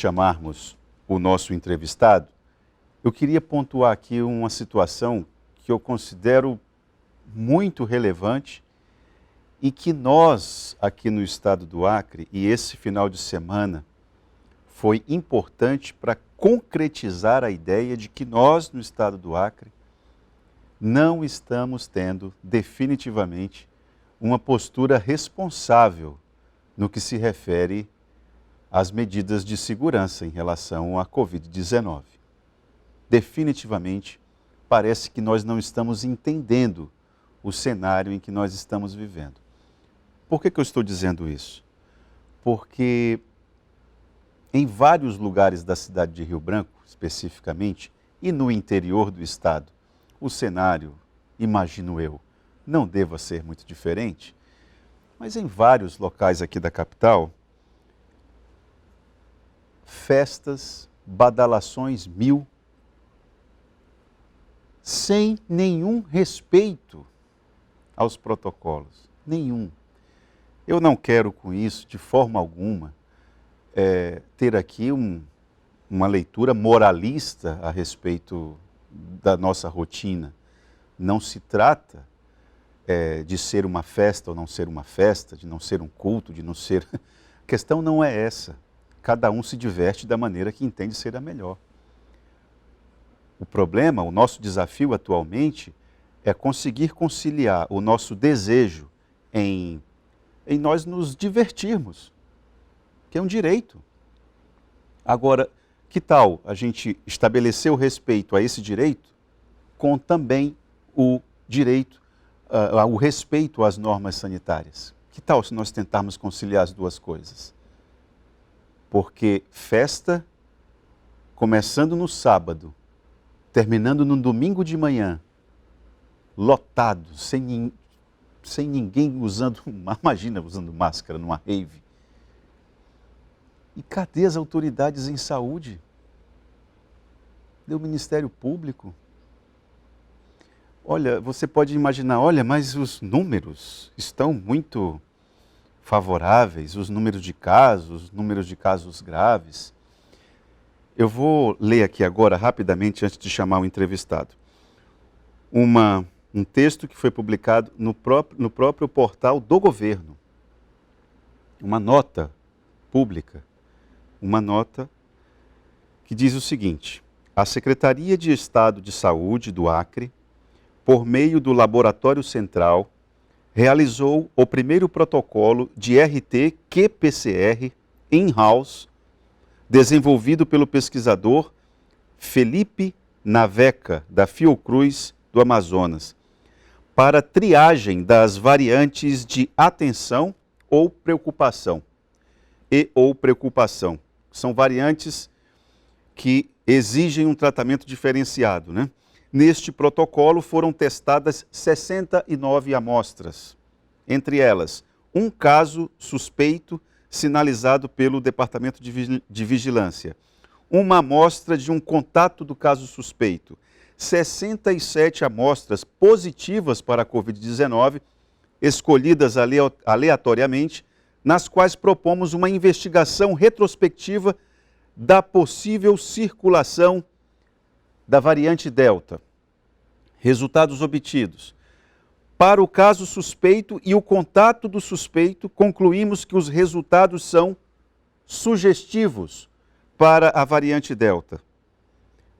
chamarmos o nosso entrevistado, eu queria pontuar aqui uma situação que eu considero muito relevante e que nós, aqui no estado do Acre, e esse final de semana, foi importante para concretizar a ideia de que nós, no estado do Acre, não estamos tendo definitivamente uma postura responsável no que se refere às medidas de segurança em relação à Covid-19. Definitivamente, parece que nós não estamos entendendo o cenário em que nós estamos vivendo. Por que eu estou dizendo isso? Porque em vários lugares da cidade de Rio Branco, especificamente, e no interior do estado, o cenário, imagino eu, não deva ser muito diferente, mas em vários locais aqui da capital, festas, badalações mil, sem nenhum respeito aos protocolos, nenhum. Eu não quero com isso, de forma alguma, ter aqui uma leitura moralista a respeito da nossa rotina. Não se trata de ser uma festa ou não ser uma festa, de não ser um culto, de não ser... A questão não é essa. Cada um se diverte da maneira que entende ser a melhor. O problema, o nosso desafio atualmente é conseguir conciliar o nosso desejo em nós nos divertirmos, que é um direito. Agora, que tal a gente estabelecer o respeito a esse direito com também o direito, o respeito às normas sanitárias? Que tal se nós tentarmos conciliar as duas coisas? Porque festa, começando no sábado, terminando no domingo de manhã, lotado, sem ninguém usando, imagina usando máscara numa rave. E cadê as autoridades em saúde? Cadê o Ministério Público? Olha, você pode imaginar, olha, mas os números estão muito favoráveis, os números de casos graves. Eu vou ler aqui agora, rapidamente, antes de chamar o entrevistado, um texto que foi publicado no próprio portal do governo, uma nota pública, uma nota que diz o seguinte: a Secretaria de Estado de Saúde do Acre, por meio do Laboratório Central, realizou o primeiro protocolo de RT-qPCR in-house, desenvolvido pelo pesquisador Felipe Naveca, da Fiocruz do Amazonas, para triagem das variantes de atenção ou preocupação. São variantes que exigem um tratamento diferenciado, né? Neste protocolo foram testadas 69 amostras, entre elas um caso suspeito sinalizado pelo Departamento de Vigilância, uma amostra de um contato do caso suspeito, 67 amostras positivas para a Covid-19, escolhidas aleatoriamente, nas quais propomos uma investigação retrospectiva da possível circulação da variante Delta. Resultados obtidos. Para o caso suspeito e o contato do suspeito, concluímos que os resultados são sugestivos para a variante Delta.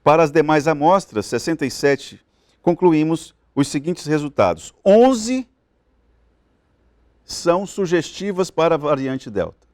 Para as demais amostras, 67, concluímos os seguintes resultados. 11 são sugestivas para a variante Delta.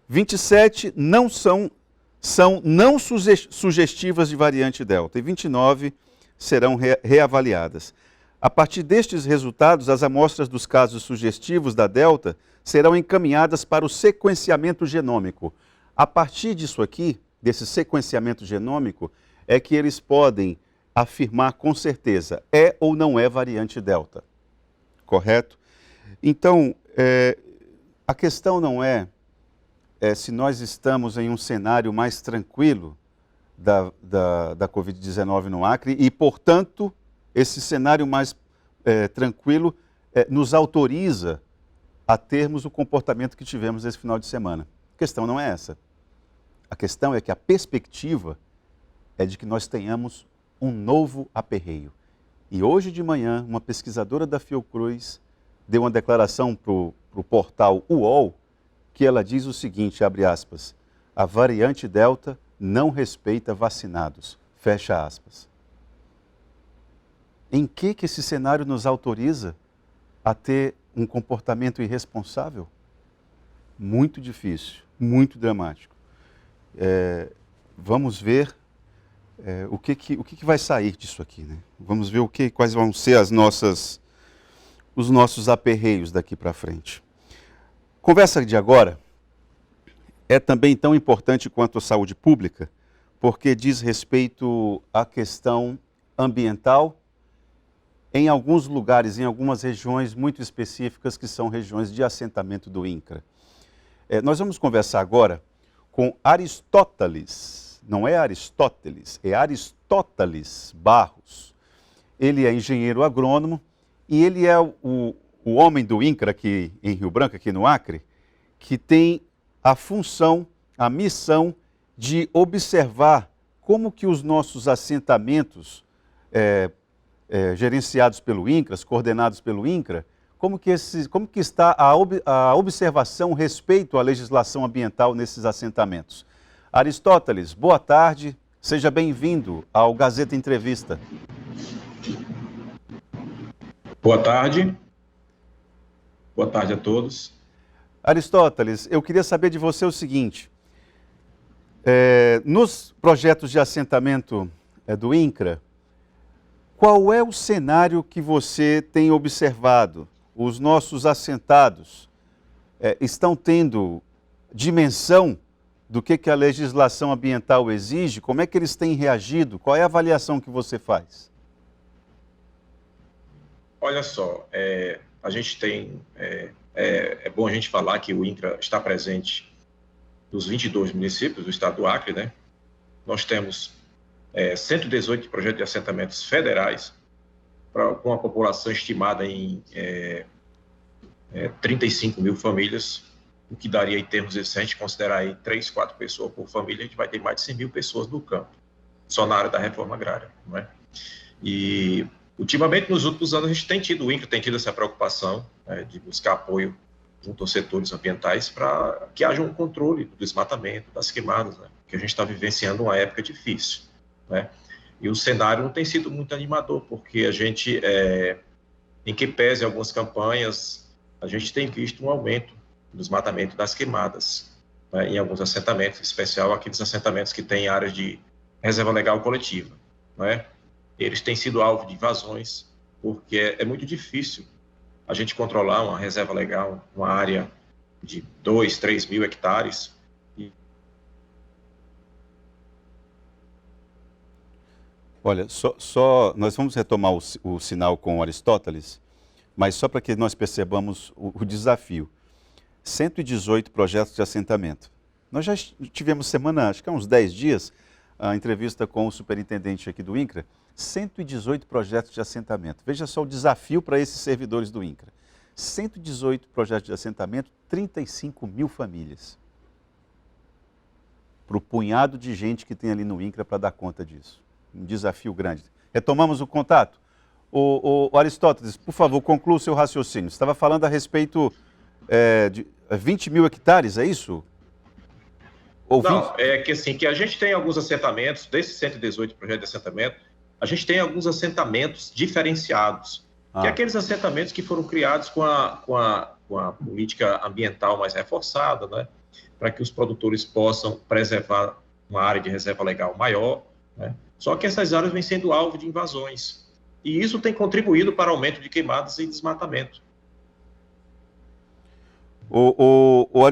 27 não são não sugestivas de variante Delta e 29 serão reavaliadas. A partir destes resultados, as amostras dos casos sugestivos da Delta serão encaminhadas para o sequenciamento genômico. A partir disso aqui, desse sequenciamento genômico, é que eles podem afirmar com certeza, é ou não é variante Delta. Correto? Então, a questão não é se nós estamos em um cenário mais tranquilo da Covid-19 no Acre e, portanto, esse cenário mais tranquilo nos autoriza a termos o comportamento que tivemos esse final de semana. A questão não é essa. A questão é que a perspectiva é de que nós tenhamos um novo aperreio. E hoje de manhã, uma pesquisadora da Fiocruz deu uma declaração para o portal UOL, que ela diz o seguinte, abre aspas, a variante Delta não respeita vacinados, fecha aspas. Em que esse cenário nos autoriza a ter um comportamento irresponsável? Muito difícil, muito dramático. Vamos ver o que vai sair disso aqui, né? Vamos ver quais vão ser os nossos aperreios daqui para frente. Conversa de agora é também tão importante quanto a saúde pública, porque diz respeito à questão ambiental em alguns lugares, em algumas regiões muito específicas, que são regiões de assentamento do INCRA. Nós vamos conversar agora com Aristóteles, não é Aristóteles, é Aristóteles Barros. Ele é engenheiro agrônomo e ele é o homem do INCRA aqui em Rio Branco, aqui no Acre, que tem a função, a missão de observar como que os nossos assentamentos gerenciados pelo INCRA, coordenados pelo INCRA, como que está a observação respeito à legislação ambiental nesses assentamentos. Aristóteles, boa tarde, seja bem-vindo ao Gazeta Entrevista. Boa tarde a todos. Aristóteles, eu queria saber de você o seguinte, nos projetos de assentamento do INCRA, qual é o cenário que você tem observado? Os nossos assentados estão tendo dimensão do que a legislação ambiental exige? Como é que eles têm reagido? Qual é a avaliação que você faz? Olha só, a gente tem... É bom a gente falar que o INCRA está presente nos 22 municípios do estado do Acre, né? Nós temos 118 projetos de assentamentos federais, com a população estimada em 35 mil famílias, o que daria, em termos de, se a gente considerar aí 3, 4 pessoas por família, a gente vai ter mais de 100 mil pessoas no campo, só na área da reforma agrária, não é? E, ultimamente, nos últimos anos, a gente tem tido, o INCRA tem tido essa preocupação de buscar apoio junto aos setores ambientais para que haja um controle do desmatamento, das queimadas, né? Porque a gente está vivenciando uma época difícil, né? E o cenário não tem sido muito animador, porque a gente, em que pese algumas campanhas, a gente tem visto um aumento do desmatamento das queimadas, né, em alguns assentamentos, em especial aqueles assentamentos que têm áreas de reserva legal coletiva, né? Eles têm sido alvo de invasões, porque é muito difícil a gente controlar uma reserva legal, uma área de 2, 3 mil hectares. Olha, nós vamos retomar o sinal com Aristóteles, mas só para que nós percebamos o desafio. 118 projetos de assentamento. Nós já tivemos semana, acho que há uns 10 dias, a entrevista com o superintendente aqui do INCRA, 118 projetos de assentamento. Veja só o desafio para esses servidores do INCRA. 118 projetos de assentamento, 35 mil famílias. Para o punhado de gente que tem ali no INCRA para dar conta disso. Um desafio grande. Retomamos o contato. O Aristóteles, por favor, conclua o seu raciocínio. Você estava falando a respeito de 20 mil hectares, é isso? Não, é que assim, que a gente tem alguns assentamentos, desses 118 projetos de assentamento, a gente tem alguns assentamentos diferenciados, que é aqueles assentamentos que foram criados com a política ambiental mais reforçada, né, para que os produtores possam preservar uma área de reserva legal maior, né? Só que essas áreas vêm sendo alvo de invasões, e isso tem contribuído para o aumento de queimadas e desmatamento. O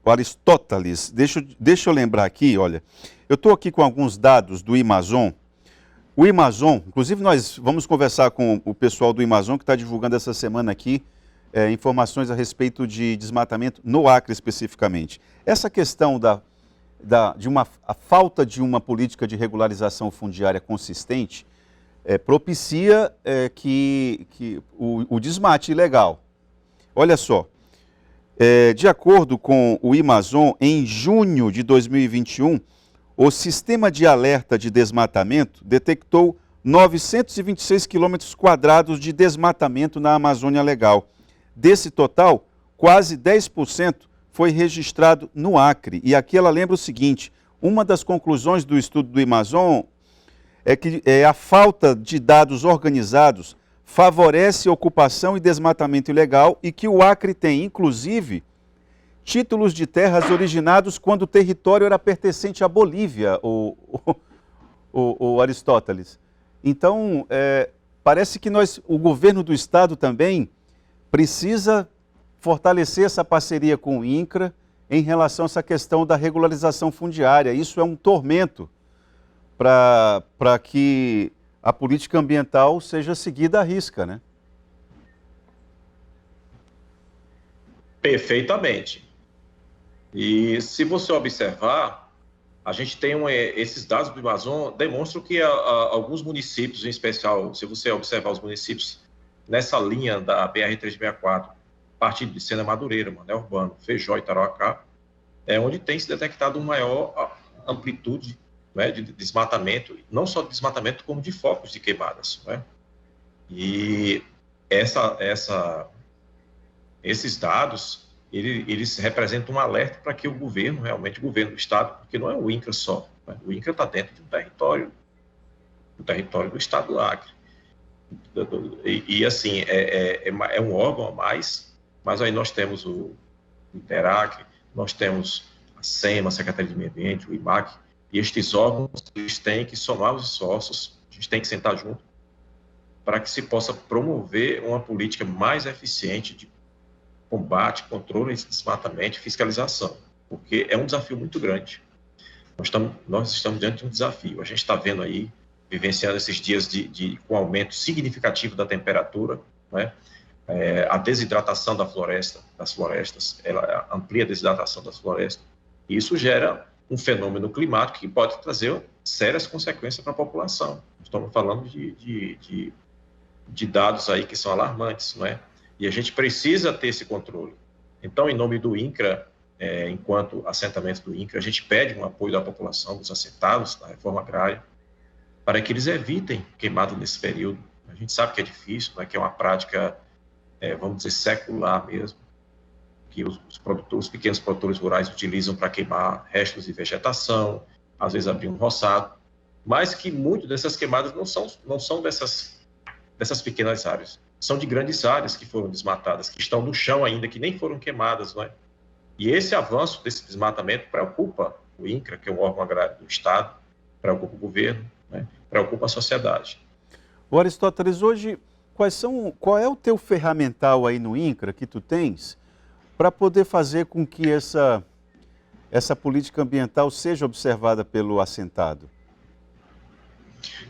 Aristóteles, deixa eu lembrar aqui, olha, eu estou aqui com alguns dados do Amazon. O Amazon, inclusive nós vamos conversar com o pessoal do Amazon que está divulgando essa semana aqui informações a respeito de desmatamento no Acre especificamente. Essa questão a falta de uma política de regularização fundiária consistente propicia que o desmate ilegal. Olha só, De acordo com o Amazon, em junho de 2021, o Sistema de Alerta de Desmatamento detectou 926 quilômetros quadrados de desmatamento na Amazônia Legal. Desse total, quase 10% foi registrado no Acre. E aqui ela lembra o seguinte: uma das conclusões do estudo do Amazon é que a falta de dados organizados favorece ocupação e desmatamento ilegal e que o Acre tem, inclusive, títulos de terras originados quando o território era pertencente à Bolívia, o Aristóteles. Então, parece que o governo do estado também precisa fortalecer essa parceria com o INCRA em relação a essa questão da regularização fundiária. Isso é um tormento para que a política ambiental seja seguida à risca, né? Perfeitamente. E se você observar, a gente tem esses dados do Amazon demonstram que alguns municípios, em especial, se você observar os municípios nessa linha da BR-364, partindo de Sena Madureira, Mané Urbano, Feijó e Tarauacá, é onde tem se detectado uma maior amplitude, né, de desmatamento, não só de desmatamento, como de focos de queimadas, né? E esses dados, eles representam um alerta para que o governo, realmente o governo do estado, porque não é o INCRA só, né? O INCRA está dentro do território do estado do Acre. E assim, é um órgão a mais, mas aí nós temos o Interacre, nós temos a SEMA, a Secretaria de Meio Ambiente, o IMAC, e estes órgãos, eles têm que somar os esforços, a gente tem que sentar junto para que se possa promover uma política mais eficiente de combate, controle, desmatamento e fiscalização, porque é um desafio muito grande. Nós estamos diante de um desafio. A gente está vendo aí, vivenciando esses dias com aumento significativo da temperatura, né? A desidratação das florestas, ela amplia a desidratação das florestas, e isso gera um fenômeno climático que pode trazer sérias consequências para a população. Estamos falando de dados aí que são alarmantes, não é? E a gente precisa ter esse controle. Então, em nome do INCRA, enquanto assentamento do INCRA, a gente pede um apoio da população, dos assentados da reforma agrária, para que eles evitem queimado nesse período. A gente sabe que é difícil, né, que é uma prática, vamos dizer, secular mesmo, que os pequenos produtores rurais utilizam para queimar restos de vegetação, às vezes abrir um roçado, mas que muitas dessas queimadas não são dessas pequenas áreas, são de grandes áreas que foram desmatadas, que estão no chão ainda, que nem foram queimadas, não é? E esse avanço desse desmatamento preocupa o INCRA, que é um órgão agrário do Estado, preocupa o governo, né? Preocupa a sociedade. O Aristóteles, hoje, qual é o teu ferramental aí no INCRA que tu tens para poder fazer com que essa política ambiental seja observada pelo assentado?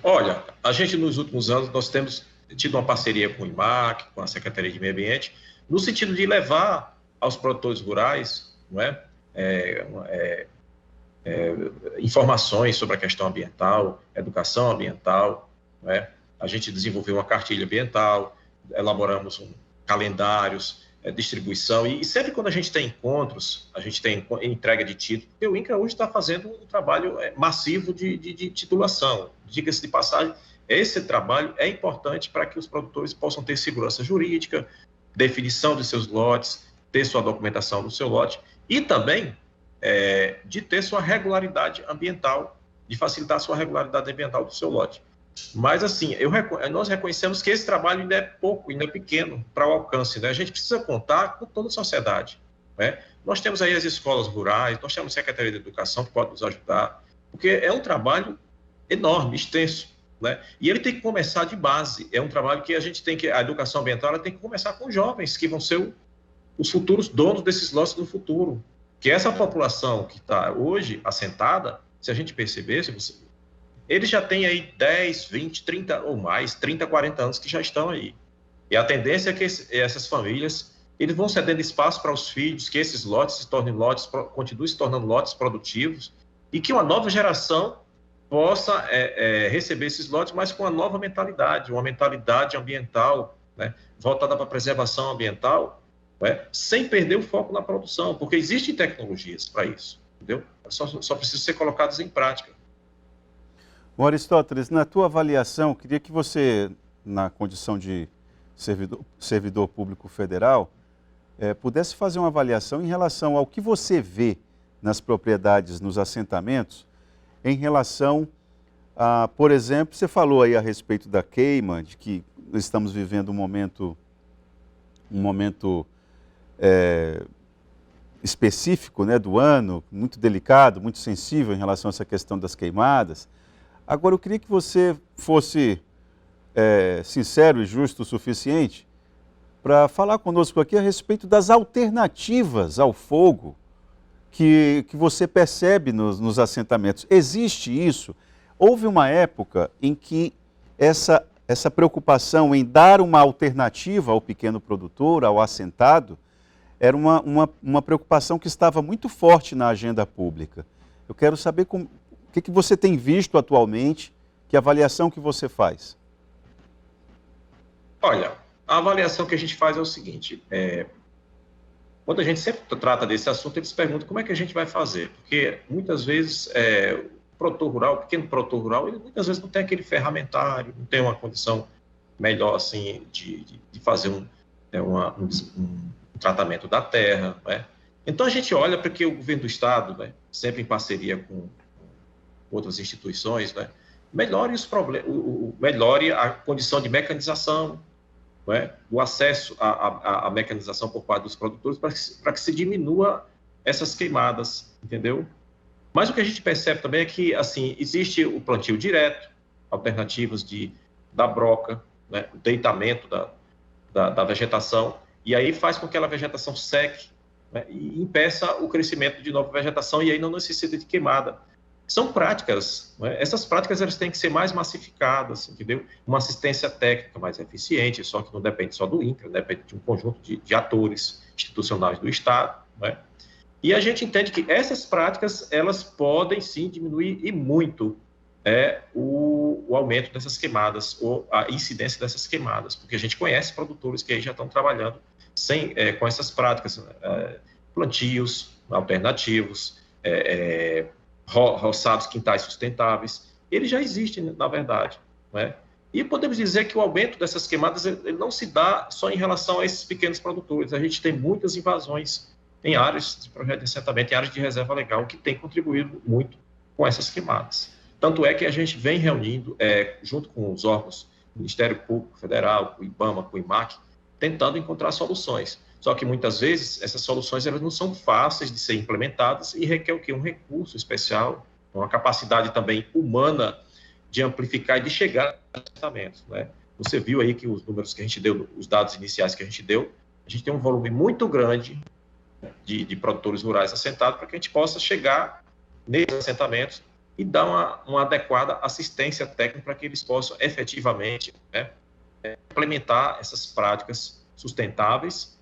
Olha, a gente nos últimos anos, nós temos tido uma parceria com o IMAC, com a Secretaria de Meio Ambiente, no sentido de levar aos produtores rurais, não é? Informações sobre a questão ambiental, educação ambiental, não é? A gente desenvolveu uma cartilha ambiental, elaboramos calendários, distribuição, e sempre quando a gente tem encontros, a gente tem entrega de título, porque o INCRA hoje está fazendo um trabalho massivo de titulação. Diga-se de passagem, esse trabalho é importante para que os produtores possam ter segurança jurídica, definição de seus lotes, ter sua documentação do seu lote, e também de ter sua regularidade ambiental, de facilitar a sua regularidade ambiental do seu lote. Mas, assim, nós reconhecemos que esse trabalho ainda é pouco, ainda é pequeno para o alcance, né? A gente precisa contar com toda a sociedade, né? Nós temos aí as escolas rurais, nós temos a Secretaria de Educação que pode nos ajudar, porque é um trabalho enorme, extenso, né? E ele tem que começar de base. É um trabalho que a educação ambiental ela tem que começar com jovens, que vão ser os futuros donos desses lotes do futuro. Que essa população que está hoje assentada, se a gente perceber, eles já têm aí 10, 20, 30 ou mais, 30, 40 anos que já estão aí. E a tendência é que essas famílias, eles vão cedendo espaço para os filhos, que esses lotes se tornem lotes, continuem se tornando lotes produtivos, e que uma nova geração possa receber esses lotes, mas com uma nova mentalidade, uma mentalidade ambiental, né, voltada para a preservação ambiental, não é? Sem perder o foco na produção, porque existem tecnologias para isso, entendeu? Só precisam ser colocadas em prática. Bom, Aristóteles, na tua avaliação, queria que você, na condição de servidor público federal, pudesse fazer uma avaliação em relação ao que você vê nas propriedades, nos assentamentos, em relação a, por exemplo, você falou aí a respeito da queima, de que estamos vivendo um momento específico, né, do ano, muito delicado, muito sensível em relação a essa questão das queimadas. Agora, eu queria que você fosse sincero e justo o suficiente para falar conosco aqui a respeito das alternativas ao fogo que você percebe nos assentamentos. Existe isso? Houve uma época em que essa preocupação em dar uma alternativa ao pequeno produtor, ao assentado, era uma preocupação que estava muito forte na agenda pública. Eu quero saber o que você tem visto atualmente, que avaliação que você faz? Olha, a avaliação que a gente faz é o seguinte, quando a gente sempre trata desse assunto, eles perguntam como é que a gente vai fazer, porque muitas vezes o pequeno produtor rural, ele muitas vezes não tem aquele ferramentário, não tem uma condição melhor assim de fazer um tratamento da terra, né? Então a gente olha para que o governo do estado, né, sempre em parceria com outras instituições, né, melhore a condição de mecanização, né, o acesso à mecanização por parte dos produtores para que se diminua essas queimadas, entendeu? Mas o que a gente percebe também é que, assim, existe o plantio direto, alternativas da broca, né, o deitamento da vegetação, e aí faz com que aquela vegetação seque, né, e impeça o crescimento de nova vegetação, e aí não necessita de queimada. São práticas, né? Essas práticas elas têm que ser mais massificadas, entendeu? Uma assistência técnica mais eficiente, só que não depende só do INCRA, depende de um conjunto de atores institucionais do Estado, né? E a gente entende que essas práticas, elas podem sim diminuir e muito o aumento dessas queimadas, ou a incidência dessas queimadas, porque a gente conhece produtores que aí já estão trabalhando com essas práticas, plantios alternativos, roçados, quintais sustentáveis, eles já existem, na verdade, né? E podemos dizer que o aumento dessas queimadas ele não se dá só em relação a esses pequenos produtores. A gente tem muitas invasões em áreas de projeto de assentamento, em áreas de reserva legal, que tem contribuído muito com essas queimadas. Tanto é que a gente vem reunindo, junto com os órgãos do Ministério Público Federal, com o IBAMA, com o IMAC, tentando encontrar soluções. Só que muitas vezes essas soluções elas não são fáceis de ser implementadas e requer o quê? Um recurso especial, uma capacidade também humana de amplificar e de chegar a assentamentos, né? Você viu aí que os números que a gente deu, os dados iniciais que a gente deu, a gente tem um volume muito grande de produtores rurais assentados para que a gente possa chegar nesses assentamentos e dar uma adequada assistência técnica para que eles possam efetivamente, né, implementar essas práticas sustentáveis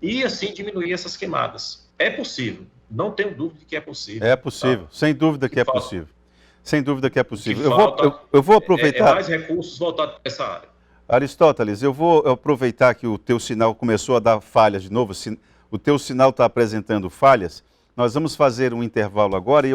e, assim, diminuir essas queimadas. É possível, não tenho dúvida de que é possível. É possível, tá? Sem dúvida que é possível. Sem dúvida que é possível. Eu vou aproveitar... mais recursos voltados para essa área. Aristóteles, eu vou aproveitar que o teu sinal começou a dar falhas de novo, o teu sinal está apresentando falhas. Nós vamos fazer um intervalo agora e